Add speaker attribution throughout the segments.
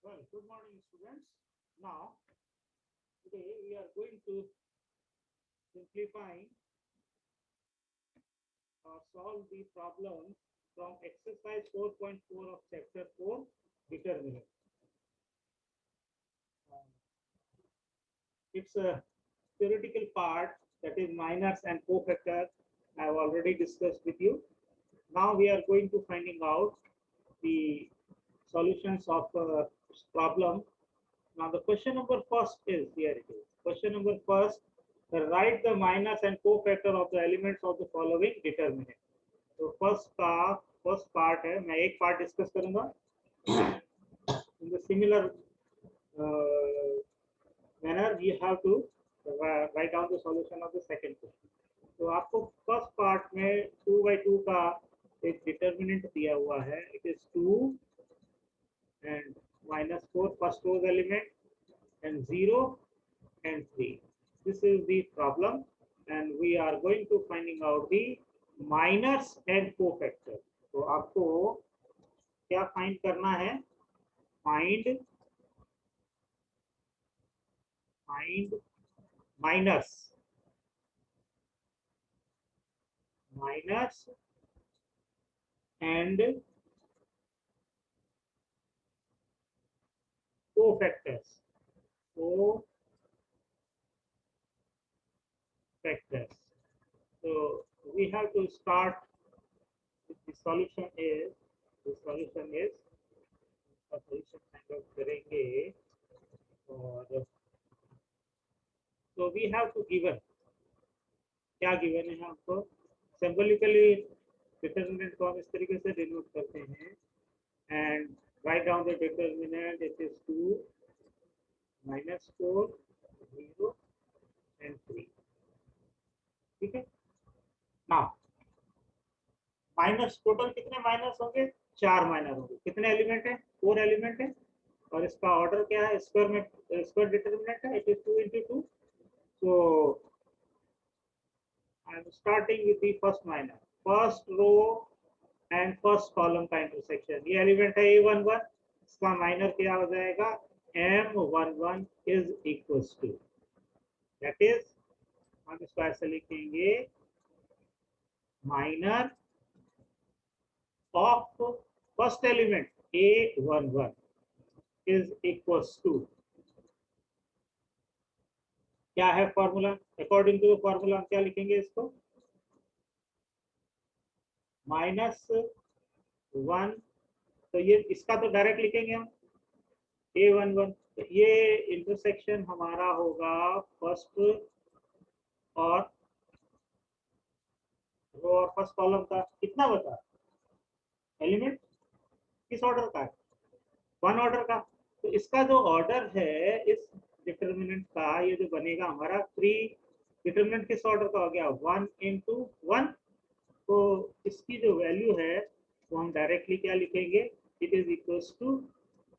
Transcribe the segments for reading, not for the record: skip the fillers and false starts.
Speaker 1: Well, good morning, students. Now, today we are going to simplify or solve the problem from exercise 4.4 of chapter 4, determinant. It's a theoretical part, that is minors and cofactor. I have already discussed with you. Now we are going to finding out the solutions of problem. Now the question number first is, here it is. Question number first, write the minus and cofactor of the elements of the following determinant. तो first part है, मैं एक part discuss करूंगा. In the similar manner we have to write down the solution of the second question. तो आपको first part में 2/2 का एक डिटर्मिनेंट दिया हुआ है. It is 2 and -4 first row element and 0 and 3. This is the problem and we are going to finding out the minors and cofactor. तो आपको क्या फाइंड करना है? Find minus and cofactors. So we have to start with the solution is solution kind of करेंगे और so we have to given, क्या given है हमको? सिंबॉलिकली डिटरमिनेंट को हम इस तरीके से डिनोट करते हैं and write down the determinant. It is 2 -4 0 and 3. ठीक है. नाउ माइनस टोटल कितने माइनस होंगे? 4 माइनस होंगे. कितने एलिमेंट है? 4 एलिमेंट है और इसका ऑर्डर क्या है? स्क्वायर में स्क्वायर डिटरमिनेंट है. It is 2 into 2. So I am starting with the first minor, first row and first column का इंटरसेक्शन. ये एलिमेंट है A11, इसका माइनर क्या हो जाएगा? M11 is equals to, that is हम इसको ऐसे लिखेंगे minor of first element A11 is equals to, क्या है फॉर्मूला? अकॉर्डिंग टू फॉर्मूला हम क्या लिखेंगे इसको? -1. तो ये इसका तो डायरेक्ट लिखेंगे हम A11. तो ये इंटरसेक्शन हमारा होगा फर्स्ट और रो और फर्स्ट कॉलम का. कितना बता? एलिमेंट किस ऑर्डर का है? 1 ऑर्डर का. तो इसका जो ऑर्डर है इस डिटरमिनेंट का, ये जो बनेगा हमारा 3. डिटरमिनेंट किस ऑर्डर का हो गया? 1 into 1. तो इसकी जो वैल्यू है वो हम डायरेक्टली क्या लिखेंगे? It is equals to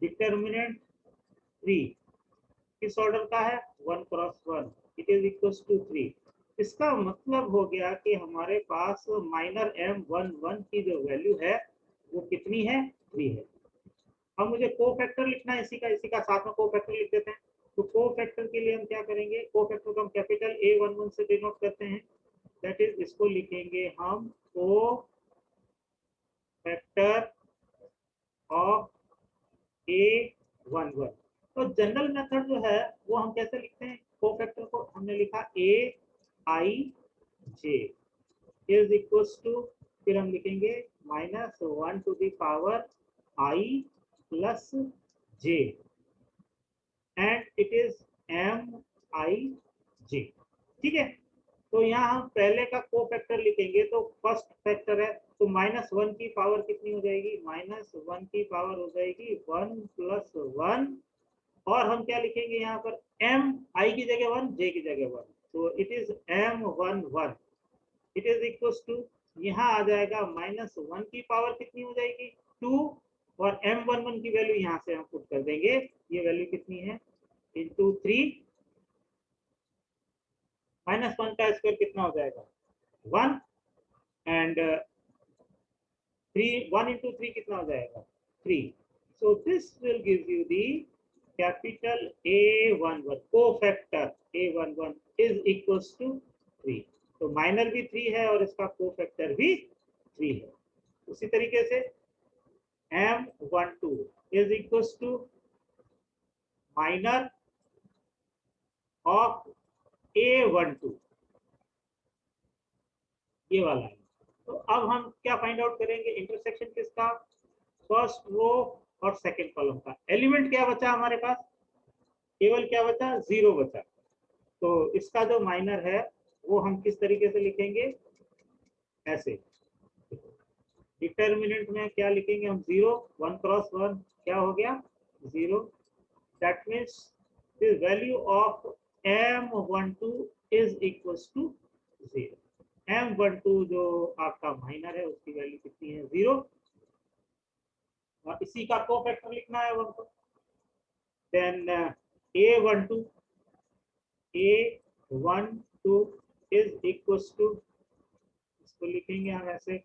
Speaker 1: determinant 3 किस ऑर्डर का है? 1 cross 1. It is equals to 3. इसका मतलब हो गया कि हमारे पास माइनर M11 की जो वैल्यू है वो कितनी है? 3 है. अब मुझे कोफैक्टर लिखना है इसी का साथ में कोफैक्टर लिख देते हैं. तो कोफैक्टर के लिए हम क्या करेंगे? कोफैक्टर को हम कैपिटल A11 से डिनोट करते हैं. दैट इज इसको लिखेंगे हम कोफैक्टर ऑफ A11. तो जनरल मेथड जो है वो हम कैसे लिखते हैं? कोफैक्टर को हमने लिखा AIJ इज इक्वल्स टू, फिर हम लिखेंगे -1 to the power I plus J and it is MIJ. ठीक है. तो यहाँ हम पहले का कोफैक्टर लिखेंगे तो फर्स्ट फैक्टर है तो -1 की पावर कितनी हो जाएगी? -1 की पावर हो जाएगी 1 + 1 और हम क्या लिखेंगे यहाँ पर? M I की जगह 1, J की जगह 1. तो it is M11. It is equals to, यहाँ आ जाएगा -1 की पावर कितनी हो जाएगी? 2 और M11 की वैल्यू यहाँ से हम पुट कर देंगे. ये वैल्यू कितनी है? इंटू 3. -1 का स्क्वायर कितना हो जाएगा? 1 एंड 3. 1 into 3 कितना हो जाएगा? 3. So this will give you the capital A11 cofactor A11 is equals to 3. तो माइनर भी 3 है और इसका कोफैक्टर भी 3 है. उसी तरीके से M12 is equals to minor of A12, ये वाला है. तो अब हम क्या फाइंड आउट करेंगे, इंटरसेक्शन किसका, फर्स्ट रो और सेकंड कॉलम का. एलिमेंट क्या बचा हमारे पास, केवल क्या बचा, 0 बचा. तो इसका जो माइनर है वो हम किस तरीके से लिखेंगे, ऐसे. डिटर्मिनेंट में क्या लिखेंगे हम, 0, 1 क्रॉस 1 क्या हो गया, 0. That means the value of M12 is equals to 0. M12 जो आपका माइनर है उसकी वैल्यू कितनी है, 0. और इसी का कोफैक्टर लिखना है 1 को. Then A12 is equals to, इसको लिखेंगे हम ऐसे,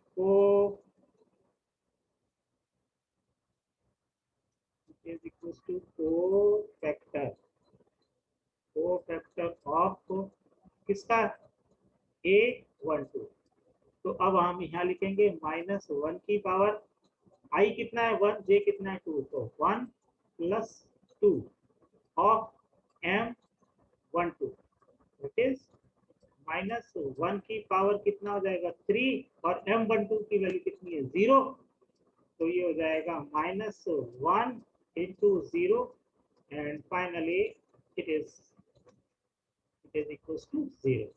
Speaker 1: is equals to cofactor of किसका, A12. तो अब हम यहाँ लिखेंगे -1 की पावर, i कितना है 1, j कितना है 2, तो 1 + 2 ऑफ M12 दैट इज -1 की पावर कितना हो जाएगा 3, और M12 की वैल्यू कितनी है 0. तो ये हो जाएगा -1 into 0, and finally it is equals to 0.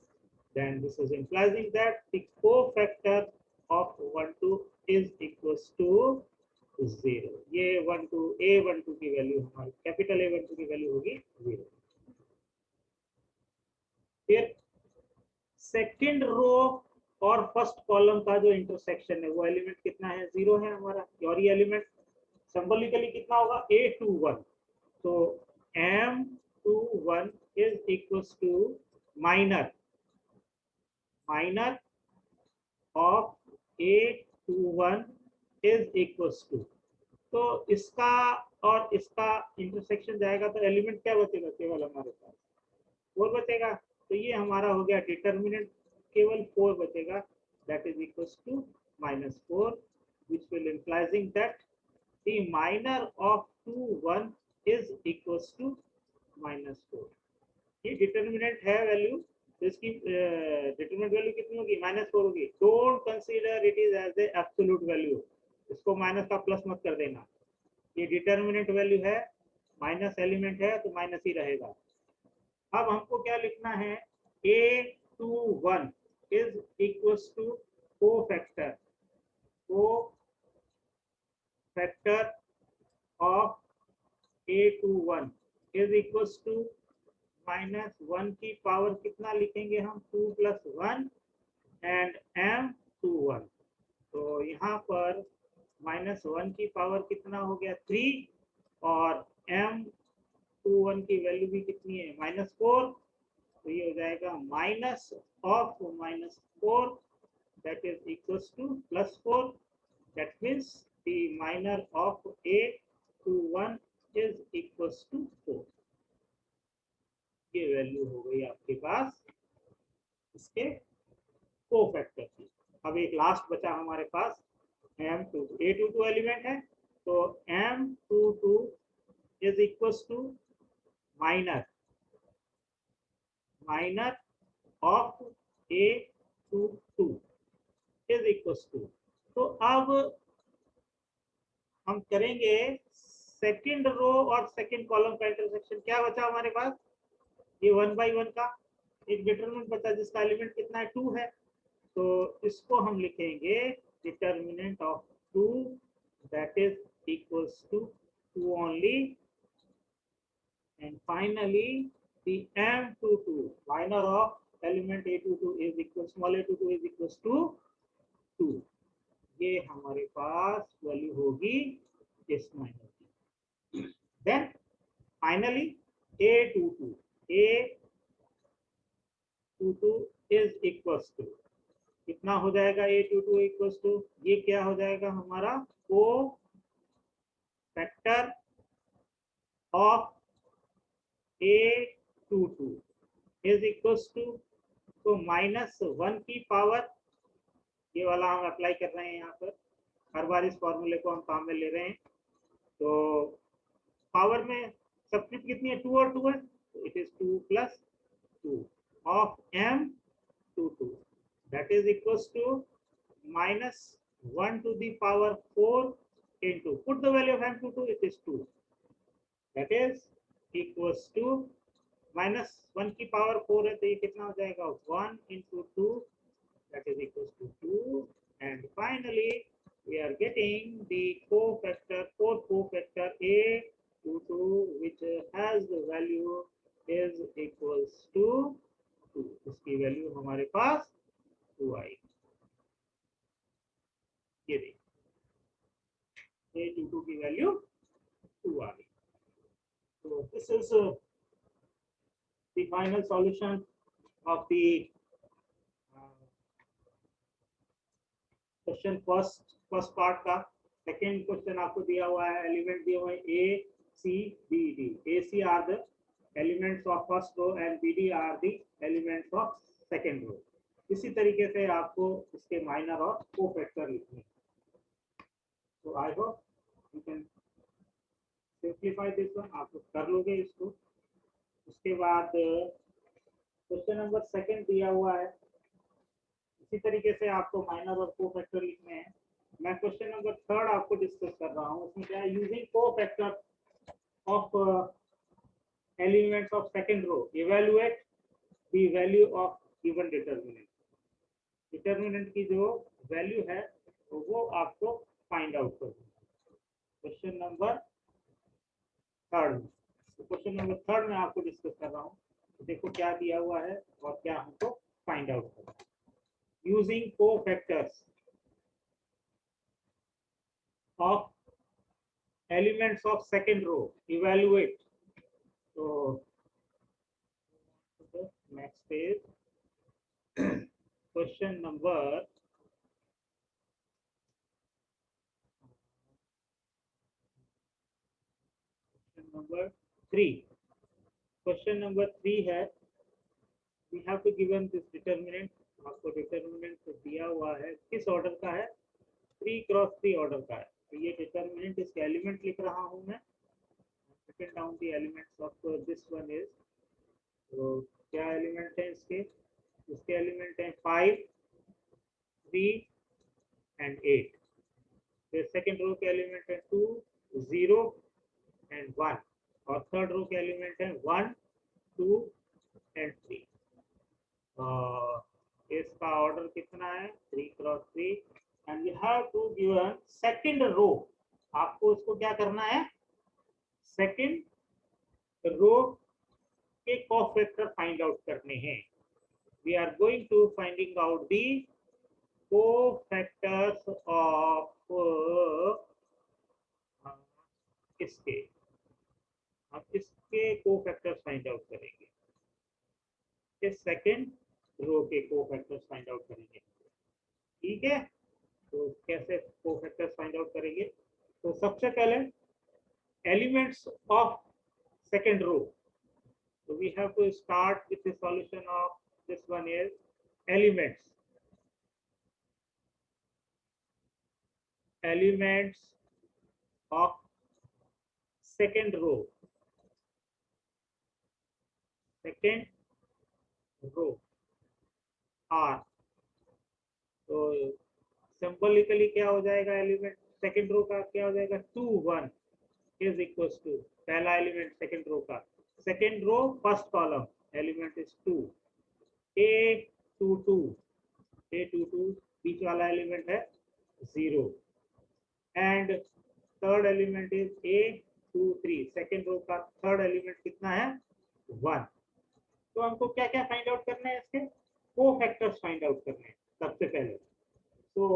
Speaker 1: Then this is implying that the cofactor of 12 is equals to 0. ये 12 A12 की वैल्यू हमारी कैपिटल A12 की वैल्यू होगी 0. फिर सेकंड रो और फर्स्ट कॉलम का जो इंटरसेक्शन है वो एलिमेंट कितना है, 0 है हमारा. और ये एलिमेंट सिंबॉलिकली कितना होगा, A21. तो M21 is equals to minor of A21 is equals to. तो इसका और इसका इंटरसेक्शन जाएगा तो एलिमेंट क्या बचेगा, केवल हमारे पास 4 बचेगा. तो ये हमारा हो गया डिटर्मिनेंट, केवल 4 बचेगा, that is equals to -4, which will implying that the minor of 21 is equals to -4. ये डिटर्मिनेंट है वैल्यू, तो इसकी डिटर्मिनेंट वैल्यू कितनी होगी, -4 होगी. Don't consider it is as a absolute value, इसको माइनस का प्लस मत कर देना. ये डिटर्मिनेंट वैल्यू है, माइनस एलिमेंट है तो माइनस ही रहेगा. अब हमको क्या लिखना है, A21 is equals to cofactor of A21 is equals to -1 की पावर कितना लिखेंगे हम, 2 + 1 एंड M21. तो यहाँ पर -1 की पावर कितना हो गया 3, और M21 की वैल्यू भी कितनी है, -4. तो ये हो जाएगा minus of -4 that is equals to +4. That means the minor of A21 is equals to 4. ये वैल्यू हो गई आपके पास इसके कोफैक्टर की. अब एक लास्ट बचा हमारे पास M22. A22 एलिमेंट है, तो M22 is equals to minor of A22 is equals to. तो अब हम करेंगे सेकंड रो और सेकंड कॉलम का इंटरसेक्शन. क्या बचा हमारे पास, ये 1/1 का एक डिटर्मिनेंट बचा जिसका एलिमेंट कितना है 2 है. तो इसको हम लिखेंगे determinant of 2 that is equals to 2 only. And finally the M22 minor of element A22 is equal, small a22 is equals to 2. ये हमारे पास वैल्यू होगी इस माइनर की. Then finally A22 is equals to कितना हो जाएगा, A22 इक्वल्स टू, ये क्या हो जाएगा हमारा factor of A22 is equals to, तो -1 की पावर, ये वाला हम अप्लाई कर रहे हैं यहाँ पर, हर बार इस फॉर्मूले को हम काम में ले रहे हैं। तो पावर में सब्स्टिट्यूट कितनी है, 2 और 2 है, तो it is 2 + 2 of M22, that is equals to -1 to the power 4 into, put the value of M22, it is 2, that is equals to -1 की पावर 4 है, तो ये कितना हो जाएगा, 1 into 2, that is equals to 2, and finally we are getting the cofactor, fourth cofactor A22, which has the value is equals to 2, इसकी value हमारे पास 2 आई। ये देखिए A22 की वैल्यू 2 आ गई। So this is the final solution of the question first part का। Second question आपको दिया हुआ है, एलिमेंट दिया हुआ है A, C, B, D। A, C are the elements of first row and B, D are the elements of second row। इसी तरीके से आपको इसके माइनर और कोफैक्टर लिखने हैं। तो I hope you can simplify this one, आप कर लोगे इसको। उसके बाद क्वेश्चन नंबर सेकंड दिया हुआ है, इसी तरीके से आपको माइनर और कोफैक्टर लिखने हैं। मैं क्वेश्चन नंबर थर्ड आपको डिस्कस कर रहा हूँ, उसमें क्या है, using cofactor of elements of second row evaluate the value of given determinant. Determinant की जो वैल्यू है तो वो आपको फाइंड आउट करना है क्वेश्चन नंबर थर्ड में। तो क्वेश्चन नंबर थर्ड में आपको डिस्कस कर रहा हूँ, तो देखो क्या दिया हुआ है और क्या हमको फाइंड आउट करना है। Using cofactors of elements of second row evaluate, so the next page, question number three. Question number 3 है, we have to given this determinant, आपको डिटरमिनेंट दिया हुआ है, किस ऑर्डर का है, 3 क्रॉस 3 ऑर्डर का है। तो ये डिटरमिनेंट, इसके एलिमेंट लिख रहा हूँ मैं, written down the elements of this one is, तो क्या एलिमेंट है इसके, इसके एलिमेंट हैं 5, 3 and 8। फिर सेकेंड रो के एलिमेंट है 2, 0 and 1, और थर्ड रो के एलिमेंट है 1, 2 and 3। इसका ऑर्डर कितना है, 3 cross 3, and you have to given second row. आपको इसको क्या करना है, सेकंड रो के कोफैक्टर फाइंड आउट करने हैं। We are going to finding out the cofactors of इसके, हम इसके कोफैक्टर्स फाइंड आउट करेंगे, इस सेकंड रो के कोफैक्टर्स फाइंड आउट करेंगे। ठीक है, तो कैसे कोफैक्टर्स फाइंड आउट करेंगे, तो सबसे पहले elements of second row, so we have to start with the solution of this one is elements of second row are, तो सिंबॉलिकली क्या हो जाएगा, एलिमेंट सेकंड रो का क्या हो जाएगा, 2, 1 इज इक्वल्स टू, पहला एलिमेंट सेकंड रो का, second row first column element is 2, A22 बीच वाला एलिमेंट है 0, and third element is A23, second row का थर्ड एलिमेंट कितना है, 1। तो हमको क्या क्या फाइंड आउट करना है, इसके कोफैक्टर्स फाइंड आउट करने हैं सबसे पहले। तो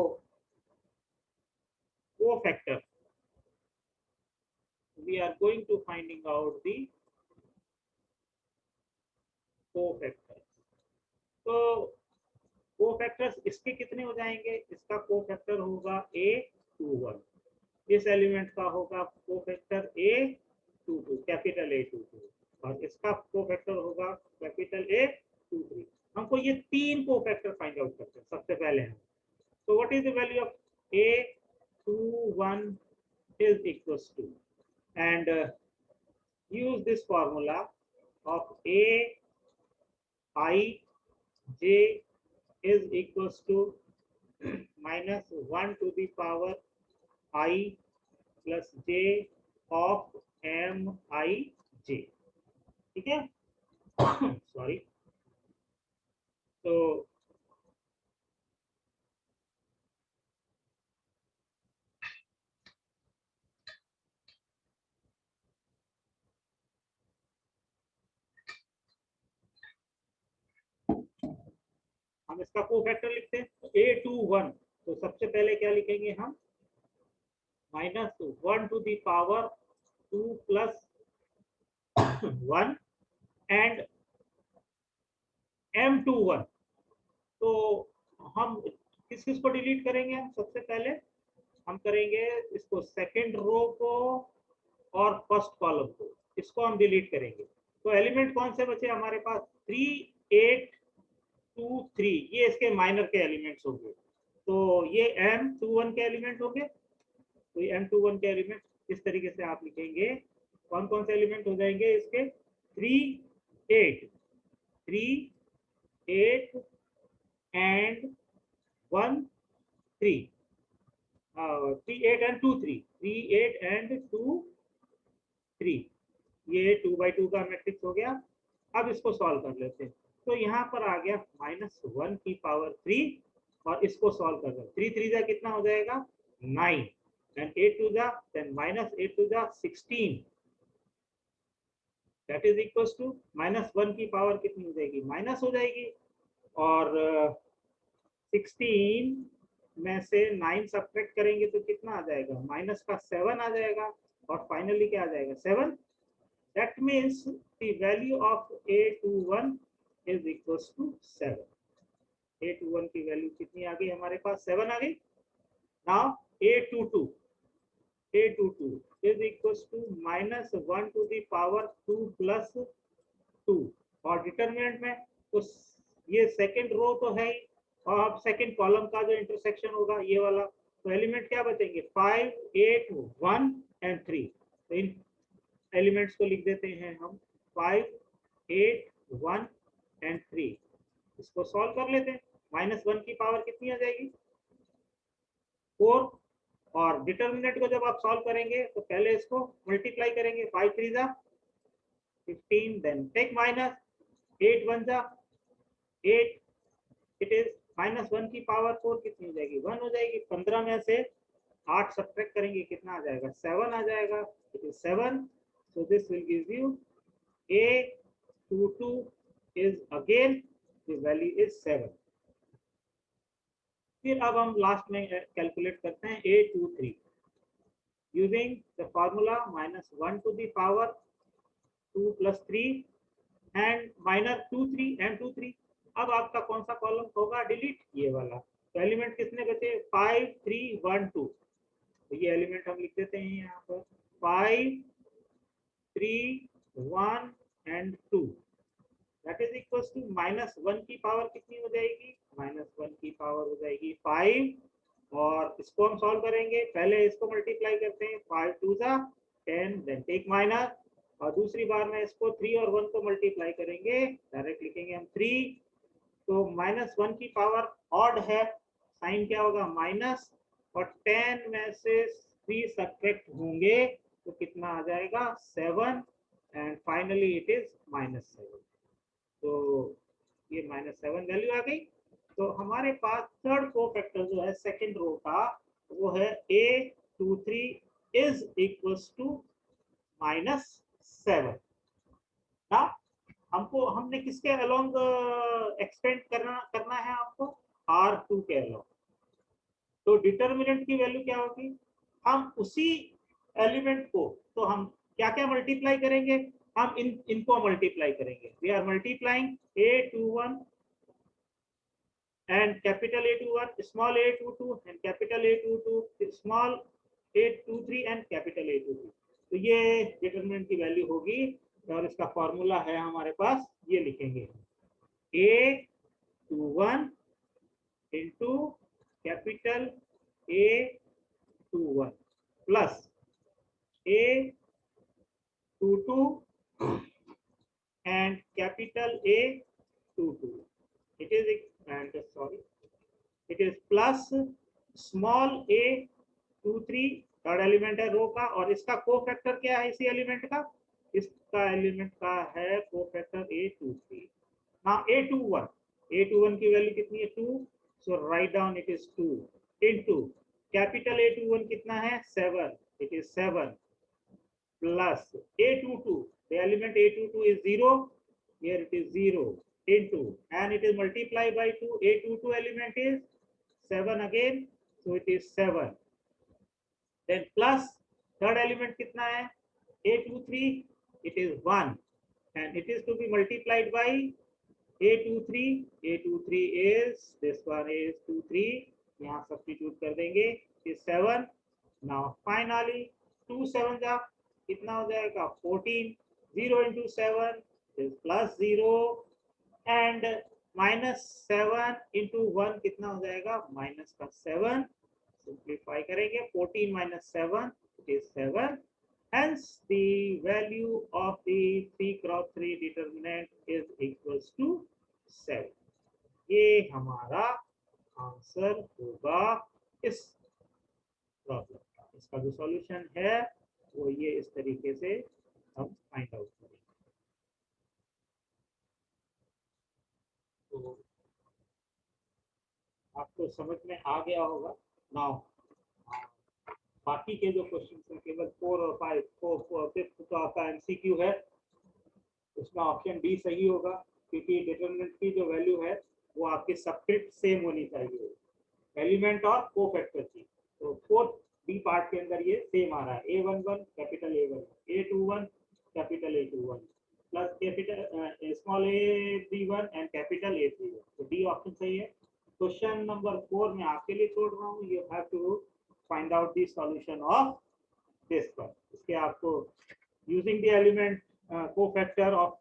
Speaker 1: cofactor, we are going to finding out the cofactors. तो कोफैक्टर्स इसके कितने हो जाएंगे, इसका कोफैक्टर होगा A21, इस एलिमेंट का होगा कोफैक्टर A22 कैपिटल A22 और इसका कोफैक्टर होगा कैपिटल A23। हमको ये तीन कोफैक्टर फाइंड आउट करते हैं सबसे पहले हम। So what is the value of A21 is equals to, and use this formula of Aij is equals to minus 1 to the power I plus j of Mij। ठीक है sorry. तो हम इसका कोफैक्टर लिखते हैं A21। तो सबसे पहले क्या लिखेंगे हम minus 1 to the power 2 plus 1 and M21। तो हम किस किस को डिलीट करेंगे? हम सबसे पहले हम करेंगे इसको सेकंड रो को और फर्स्ट कॉलम को, इसको हम डिलीट करेंगे। तो एलिमेंट कौन से बचे हमारे पास? 3 8 2 3, ये इसके माइनर के एलिमेंट्स होंगे। तो ये M21 के एलिमेंट होंगे। तो ये M21 के एलिमेंट इस तरीके से आप लिखेंगे। कौन कौन से एलिमेंट हो जाएंगे इसके? 3 8 एंड 1 3, 3 8 एंड 2 3, 3 8 एंड 2 3। ये 2 by 2 का मैट्रिक्स हो गया। अब इसको सॉल्व कर लेते हैं। तो यहाँ पर आ गया -1 की पावर 3 और इसको सॉल्व कर रहे हैं। 3 3 जा कितना हो जाएगा? 9 एंड 8 2 जा देन -8 2 जा 16, दैट इज इक्वल्स टू -1 की पावर कितनी हो जाएगी? माइनस हो जाएगी और 16 में से 9 सब्ट्रैक्ट करेंगे तो कितना आ जाएगा? माइनस का 7 आ जाएगा और फाइनली क्या आ जाएगा? 7। That means the value of A21 is equals to 7। A21 की वैल्यू कितनी आ गई हमारे पास? 7 आ गई। Now A22 is equals to -1 to the power 2 plus 2 और डिटरमिनेंट में तो ये सेकंड रो तो है ही और अब सेकंड कॉलम का जो इंटरसेक्शन होगा ये वाला। तो एलिमेंट क्या बचेंगे? 5 8 1 एंड 3। तो इन एलिमेंट्स को लिख देते हैं हम 5 8 1 एंड 3। इसको सॉल्व कर लेते हैं। -1 की पावर कितनी आ जाएगी? 4 और डिटरमिनेंट को जब आप सॉल्व करेंगे तो पहले इसको मल्टीप्लाई करेंगे। 5 3 जा 15 देन टेक माइनस 8 1 जा 8, इट इज -1 की पावर 4 कितनी हो जाएगी? 1 हो जाएगी। 15 में से 8 सब्ट्रैक्ट करेंगे कितना आ जाएगा? 7 आ जाएगा। It is 7। So this will give you A22 is again the value is 7। फिर अब हम लास्ट में कैलकुलेट करते हैं A23 using the formula -1 to the power 2 plus 3 and -2 3 and 2 3। अब आपका कौन सा कॉलम होगा? डिलीट ये वाला। तो एलिमेंट कितने बचे? 5 3 1 2। तो ये एलिमेंट हम लिख देते हैं यहाँ पर 5 3 1 and 2, that is equals to -1 की पावर कितनी हो जाएगी? -1 की पावर हो जाएगी 5 और इसको हम सॉल्व करेंगे। पहले इसको मल्टीप्लाई करते हैं। 5 2 जा 10 देन टेक माइनस और दूसरी बार में इसको 3 और 1 को मल्टीप्लाई करेंगे। डायरेक्ट लिखेंगे हम 3। तो -1 की पावर ऑड है, साइन क्या होगा? माइनस और 10 में से 3 सब्ट्रैक्ट होंगे तो कितना आ जाएगा? 7 एंड फाइनली इट इज -7। तो ये -7 वैल्यू आ गई। तो हमारे पास थर्ड कोफैक्टर जो है सेकंड रो का वो है A23 इज इक्वल्स टू -7। ना हमने किसके अलोंग एक्सटेंड करना है आपको? R2 के अलोंग। तो डिटरमिनेंट की वैल्यू क्या होगी? हम उसी एलिमेंट को तो हम क्या क्या मल्टीप्लाई करेंगे? हम इनको मल्टीप्लाई करेंगे। We are multiplying A21 and capital A21, small a22 and capital A22, small A23 and capital A23। तो ये डिटरमिनेंट की वैल्यू होगी और इसका फॉर्मूला है हमारे पास, ये लिखेंगे A21 into capital A21 plus A22 and capital A22. It is and sorry, it is plus small a23 third element है रो का, और इसका कोफैक्टर क्या है इसी एलिमेंट का, इसका एलिमेंट का है कोफैक्टर a23। नाउ a21 की वैल्यू कितनी है 2, so write down it is 2 into capital A21 कितना है 7, it is 7 plus A22, the element A22 is 0, here it is 0 into, and it is multiplied by 2, A22 element is 7 again, so it is 7, then plus third element kitna hai A23, it is 1 and it is to be multiplied by A23 is, this one is 23, yahan substitute kar denge, is 7। now finally 2 7 जा कितना हो जाएगा 14, 0 into 7 is plus 0 and minus 7 into 1 कितना हो जाएगा minus का 7, simplify करेंगे 14 minus 7 it is 7, hence the value of the 3x3 determinant is equals to 7। ये हमारा आंसर होगा इस प्रॉब्लम का। इसका जो सॉल्यूशन है वो ये इस तरीके से हम फाइंड आउट करेंगे। तो आपको समझ में आ गया होगा। नाउ बाकी के जो क्वेश्चन हैं केवल 4 और 5, 5th तो आपका एमसीक्यू है, उसमें ऑप्शन डी सही होगा क्योंकि डिटरमिनेंट की जो वैल्यू है वो आपकी सबस्क्रिप्ट सेम होनी चाहिए एलिमेंट और कोफैक्टर की। तो 4th डी पार्ट के अंदर ये सेम आ रहा है A11 capital A11, A21 capital A21 plus capital small A31 and capital A31। तो डी ऑप्शन सही है। क्वेश्चन नंबर 4 में आपके लिए छोड़ रहा हूँ, you have to find out the solution of this one. इसके आपको using the element cofactor of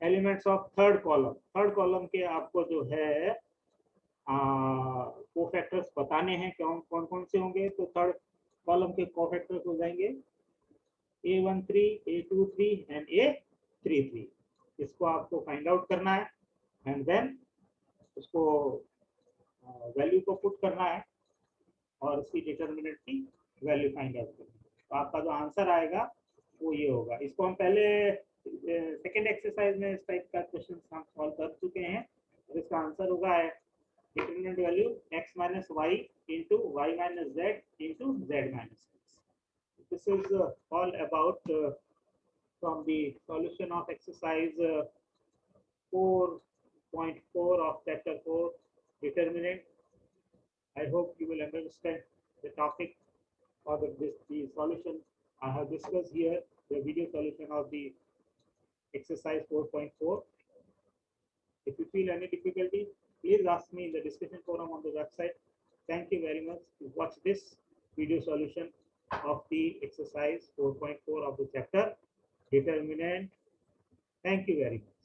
Speaker 1: elements of third column के आपको जो है कोफैक्टर्स बताने हैं कौन कौन से होंगे। तो थर्ड कॉलम के कोफैक्टर्स हो जाएंगे A13, A23 एंड A33। इसको आपको फाइंड आउट करना है एंड देन उसको वैल्यू को पुट करना है और उसकी डिटरमिनेंट की वैल्यू फाइंड आउट करनी है। तो आपका जो आंसर आएगा वो ये होगा। इसको हम पहले सेकेंड एक्सरसाइज में इस टाइप का क्वेश्चन हम सॉल्व कर चुके हैं और इसका आंसर होगा determinant value x minus y into y minus z into z minus x. This is all about from the solution of exercise 4.4 of chapter 4 determinant. I hope you will understand the topic or the solution I have discussed here, the video solution of the exercise 4.4. If you feel any difficulty, please ask me in the discussion forum on the website. Thank you very much to watch this video solution of the exercise 4.4 of the chapter determinant. Thank you very much.